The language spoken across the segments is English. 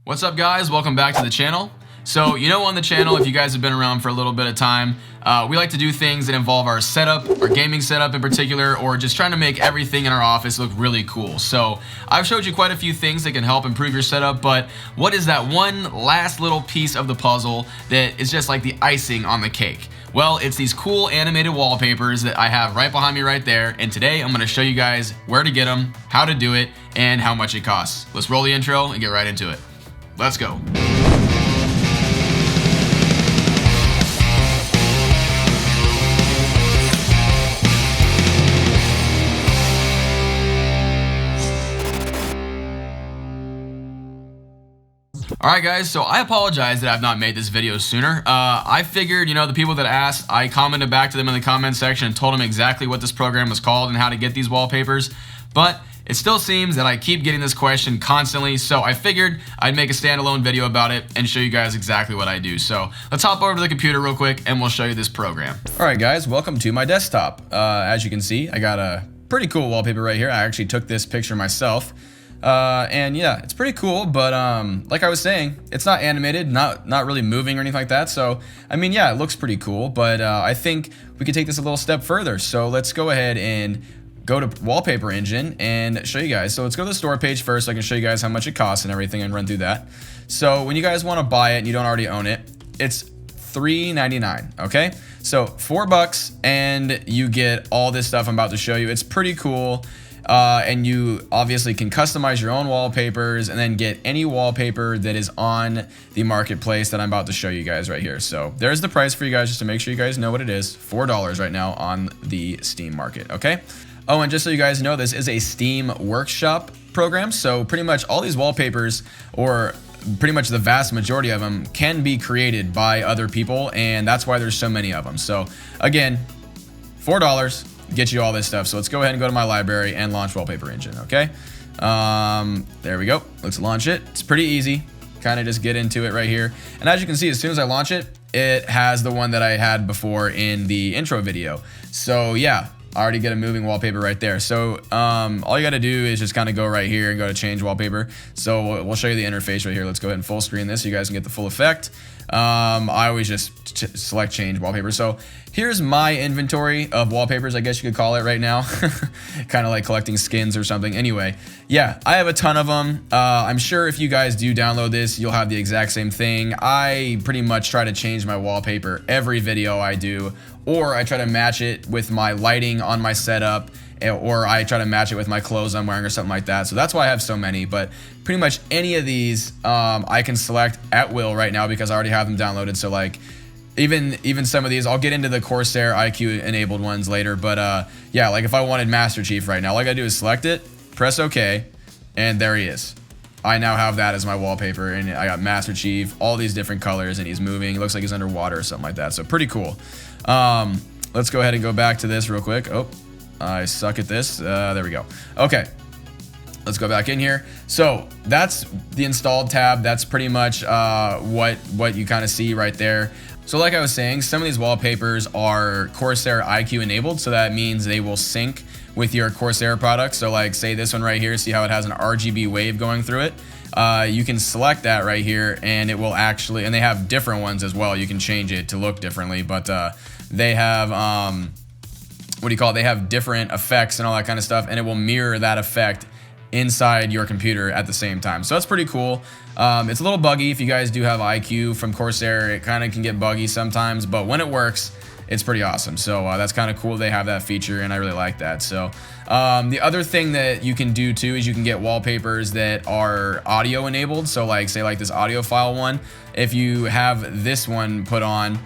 What's up, guys? Welcome back to the channel. So, on the channel, if you guys have been around for a little bit of time, we like to do things that involve our setup, our gaming setup in particular, or just trying to make everything in our office look really cool. So I've showed you quite a few things that can help improve your setup, but what is that one last little piece of the puzzle that is just like the icing on the cake? Well, it's these cool animated wallpapers that I have right behind me right there, and today I'm going to show you guys where to get them, how to do it, and how much it costs. Let's roll the intro and get right into it. Let's go. Alright guys, so I apologize that I've not made this video sooner. I figured, the people that asked, I commented back to them in the comment section and told them exactly what this program was called and how to get these wallpapers, but it still seems that I keep getting this question constantly, so I figured I'd make a standalone video about it and show you guys exactly what I do. So let's hop over to the computer real quick and we'll show you this program. Alright guys, welcome to my desktop. As you can see, I got a pretty cool wallpaper right here. I actually took this picture myself. And yeah, it's pretty cool, but like I was saying, it's not animated, not really moving or anything like that. So I mean, yeah, it looks pretty cool, but I think we could take this a little step further. So let's go ahead and go to Wallpaper Engine and show you guys. So let's go to the store page first so I can show you guys how much it costs and everything and run through that. So when you guys want to buy it and you don't already own it, it's $3.99, okay? So $4 and you get all this stuff I'm about to show you. It's pretty cool. And you obviously can customize your own wallpapers and then get any wallpaper that is on the marketplace that I'm about to show you guys right here. So there's the price for you guys, just to make sure you guys know what it is. $4 right now on the Steam market, okay? Oh, and just so you guys know, this is a Steam workshop program. So pretty much all these wallpapers, or pretty much the vast majority of them, can be created by other people, and that's why there's so many of them. So again, $4. Get you all this stuff. So let's go ahead and go to my library and launch Wallpaper Engine, okay? There we go. Let's launch it. It's pretty easy. Kind of just get into it right here. And as you can see, as soon as I launch it, it has the one that I had before in the intro video. So yeah, I already get a moving wallpaper right there. So all you got to do is just kind of go right here and go to change wallpaper. So we'll show you the interface right here. Let's go ahead and full screen this so you guys can get the full effect. I always just select change wallpaper. So here's my inventory of wallpapers, I guess you could call it right now. Kind of like collecting skins or something. Anyway, yeah, I have a ton of them. I'm sure if you guys do download this, you'll have the exact same thing. I pretty much try to change my wallpaper every video I do, or I try to match it with my lighting on my setup, or I try to match it with my clothes I'm wearing or something like that. So that's why I have so many, but pretty much any of these I can select at will right now because I already have them downloaded. So like even some of these, I'll get into the Corsair IQ enabled ones later, but yeah, like if I wanted Master Chief right now, all I gotta do is select it, press OK, and there he is. I now have that as my wallpaper, and I got Master Chief, all these different colors, and he's moving. It looks like he's underwater or something like that, so pretty cool. Let's go ahead and go back to this real quick. Oh, I suck at this. There we go. Okay, let's go back in here. So that's the installed tab. That's pretty much what you kind of see right there. So like I was saying, some of these wallpapers are Corsair IQ enabled, so that means they will sync with your Corsair product. So like say this one right here, see how it has an RGB wave going through it? You can select that right here and it will actually, and they have different ones as well. You can change it to look differently, but they have, what do you call it? They have different effects and all that kind of stuff, and it will mirror that effect inside your computer at the same time. So that's pretty cool. It's a little buggy if you guys do have IQ from Corsair. It kind of can get buggy sometimes, but when it works, it's pretty awesome. So that's kind of cool they have that feature, and I really like that. So the other thing that you can do too is you can get wallpapers that are audio enabled. So like say like this audio file one, if you have this one put on,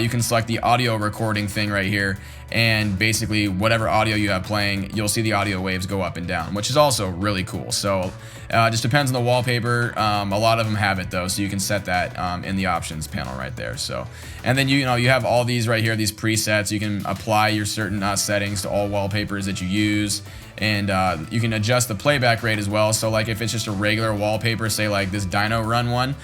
you can select the audio recording thing right here, and basically whatever audio you have playing, you'll see the audio waves go up and down, which is also really cool. So just depends on the wallpaper. A lot of them have it though, so you can set that in the options panel right there. So, and then you have all these right here, these presets. You can apply your certain settings to all wallpapers that you use, and you can adjust the playback rate as well. So like if it's just a regular wallpaper, say like this Dino Run one,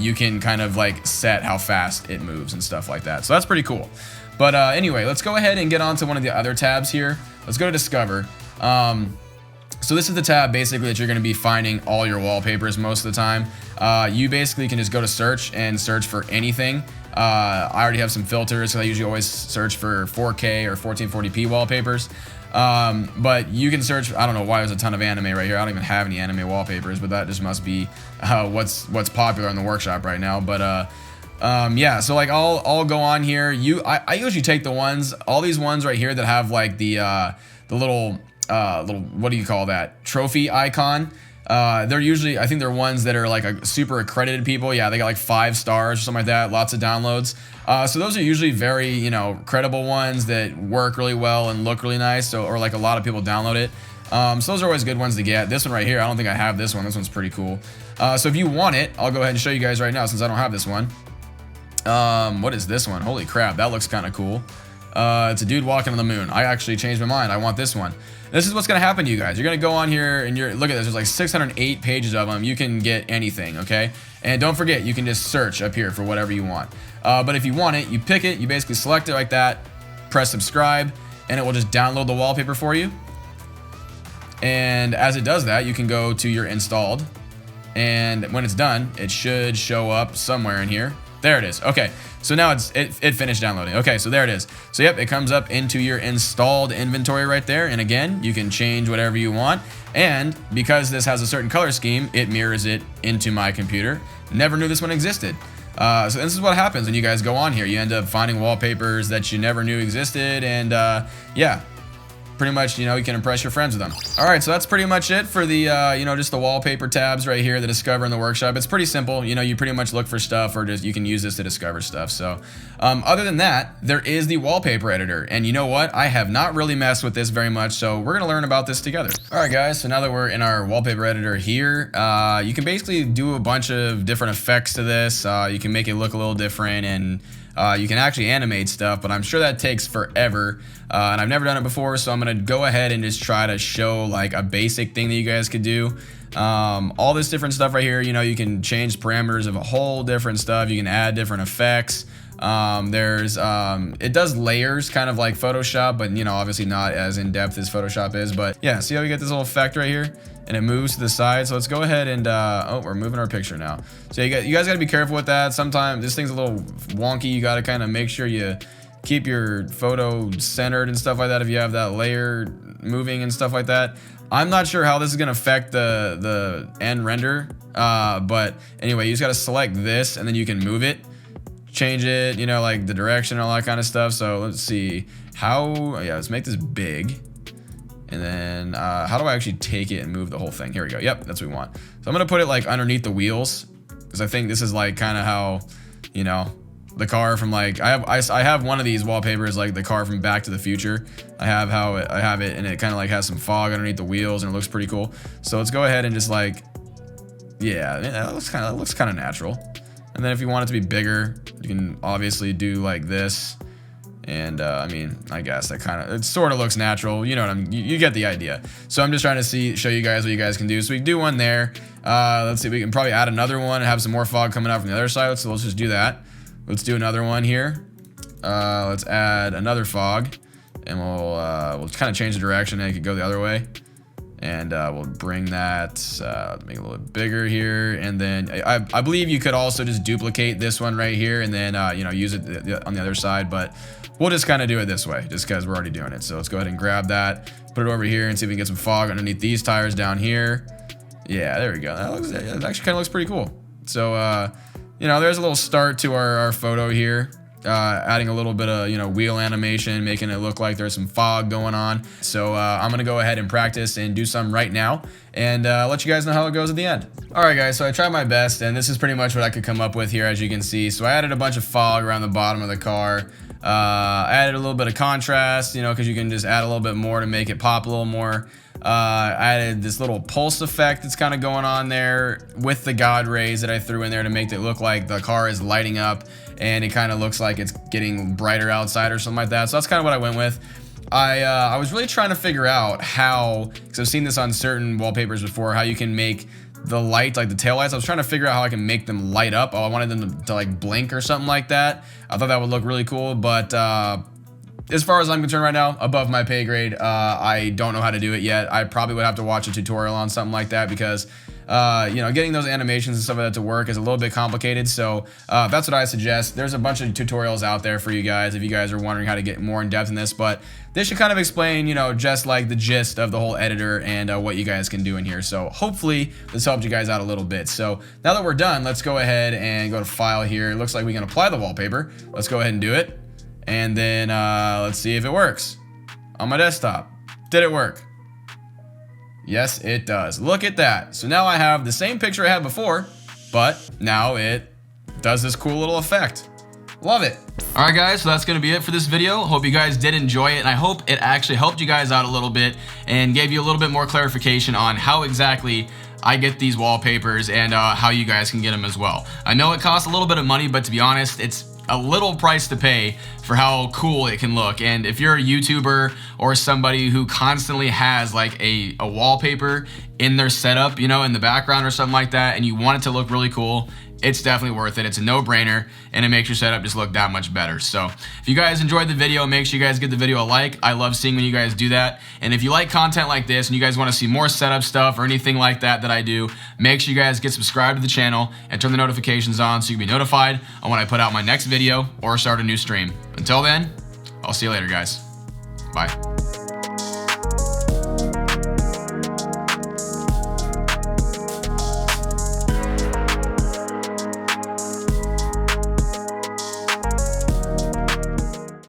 you can kind of like set how fast it moves and stuff like that. So that's pretty cool. But anyway, let's go ahead and get on to one of the other tabs here. Let's go to Discover. So this is the tab basically that you're going to be finding all your wallpapers most of the time. You basically can just go to search and search for anything. I already have some filters, so I usually always search for 4K or 1440p wallpapers. But you can search, I don't know why there's a ton of anime right here. I don't even have any anime wallpapers, but that just must be what's popular in the workshop right now. But yeah, so like I'll go on here. I usually take the ones, all these ones right here that have like the little what do you call that, trophy icon. They're usually, I think they're ones that are like a super accredited people. Yeah, they got like 5 stars or something like that, lots of downloads. So those are usually very, you know, credible ones that work really well and look really nice. So, or like a lot of people download it. So those are always good ones to get. This one right here, I don't think I have this one. This one's pretty cool. So if you want it, I'll go ahead and show you guys right now since I don't have this one. What is this one? Holy crap, that looks kind of cool. It's a dude walking on the moon. I actually changed my mind. I want this one. This is what's going to happen to you guys. You're going to go on here and look at this. There's like 608 pages of them. You can get anything, okay? And don't forget, you can just search up here for whatever you want. But if you want it, you pick it, you basically select it like that, press subscribe, and it will just download the wallpaper for you. And as it does that, you can go to your installed. And when it's done, it should show up somewhere in here. There it is. Okay, so now it finished downloading. Okay, so there it is. So yep, it comes up into your installed inventory right there. And again, you can change whatever you want. And because this has a certain color scheme, it mirrors it into my computer. Never knew this one existed. So this is what happens when you guys go on here. You end up finding wallpapers that you never knew existed. And yeah, pretty much, you know, you can impress your friends with them. All right, so that's pretty much it for the, you know, just the wallpaper tabs right here, the Discover in the Workshop. It's pretty simple. You know, you pretty much look for stuff or just you can use this to discover stuff. So other than that, there is the wallpaper editor. And you know what? I have not really messed with this very much. So we're going to learn about this together. All right, guys. So now that we're in our wallpaper editor here, you can basically do a bunch of different effects to this. You can make it look a little different and you can actually animate stuff, but I'm sure that takes forever. And I've never done it before, so I'm gonna go ahead and just try to show like a basic thing that you guys could do. All this different stuff right here, you know, you can change parameters of a whole different stuff. You can add different effects. It does layers kind of like Photoshop, but you know, obviously not as in depth as Photoshop is. But yeah, see how we get this little effect right here? And it moves to the side. So let's go ahead and, oh, we're moving our picture now. So you guys got to be careful with that. Sometimes this thing's a little wonky. You got to kind of make sure you keep your photo centered and stuff like that if you have that layer moving and stuff like that. I'm not sure how this is going to affect the end render. But anyway, you just got to select this and then you can move it, change it, you know, like the direction and all that kind of stuff. So let's see how, yeah, let's make this big. And then how do I actually take it and move the whole thing? Here we go. Yep, that's what we want. So I'm going to put it like underneath the wheels because I think this is like kind of how, you know, the car from like, I have one of these wallpapers like the car from Back to the Future. I have it and it kind of like has some fog underneath the wheels and it looks pretty cool. So let's go ahead and just like, yeah, that looks kind of natural. And then if you want it to be bigger, you can obviously do like this. And I mean, I guess that kind of, it sort of looks natural. You know what you get the idea. So I'm just trying to show you guys what you guys can do. So we can do one there. Let's see, we can probably add another one and have some more fog coming out from the other side. So let's just do that. Let's do another one here. Let's add another fog and we'll kind of change the direction and it could go the other way. And we'll bring that, make it a little bit bigger here. And then I believe you could also just duplicate this one right here and then, you know, use it on the other side. But we'll just kind of do it this way just because we're already doing it. So let's go ahead and grab that, put it over here and see if we can get some fog underneath these tires down here. Yeah, there we go. That actually kind of looks pretty cool. So, you know, there's a little start to our photo here. Adding a little bit of, you know, wheel animation, making it look like there's some fog going on. So I'm gonna go ahead and practice and do some right now and let you guys know how it goes at the end. All right, guys, so I tried my best and this is pretty much what I could come up with here, as you can see. So I added a bunch of fog around the bottom of the car. I added a little bit of contrast, you know, because you can just add a little bit more to make it pop a little more. I added this little pulse effect that's kind of going on there with the God rays that I threw in there to make it look like the car is lighting up and it kind of looks like it's getting brighter outside or something like that. So that's kind of what I went with. I was really trying to figure out how, because I've seen this on certain wallpapers before, how you can make the light, like the taillights. I was trying to figure out how I can make them light up. Oh, I wanted them to like blink or something like that. I thought that would look really cool, but as far as I'm concerned right now, above my pay grade. I don't know how to do it yet. I probably would have to watch a tutorial on something like that because, you know, getting those animations and stuff like that to work is a little bit complicated. So that's what I suggest. There's a bunch of tutorials out there for you guys if you guys are wondering how to get more in depth in this. But this should kind of explain, you know, just like the gist of the whole editor and what you guys can do in here. So hopefully this helped you guys out a little bit. So now that we're done, let's go ahead and go to File here. It looks like we can apply the wallpaper. Let's go ahead and do it. And then let's see if it works on my desktop. Did it work? Yes, it does. Look at that. So now I have the same picture I had before, but now it does this cool little effect. Love it. All right, guys, so that's going to be it for this video. Hope you guys did enjoy it, and I hope it actually helped you guys out a little bit and gave you a little bit more clarification on how exactly I get these wallpapers and how you guys can get them as well. I know it costs a little bit of money, but to be honest, it's a little price to pay for how cool it can look. And if you're a YouTuber or somebody who constantly has like a wallpaper in their setup, you know, in the background or something like that, and you want it to look really cool, it's definitely worth it. It's a no-brainer, and it makes your setup just look that much better. So if you guys enjoyed the video, make sure you guys give the video a like. I love seeing when you guys do that. And if you like content like this and you guys want to see more setup stuff or anything like that I do, make sure you guys get subscribed to the channel and turn the notifications on so you can be notified on when I put out my next video or start a new stream. Until then, I'll see you later, guys. Bye.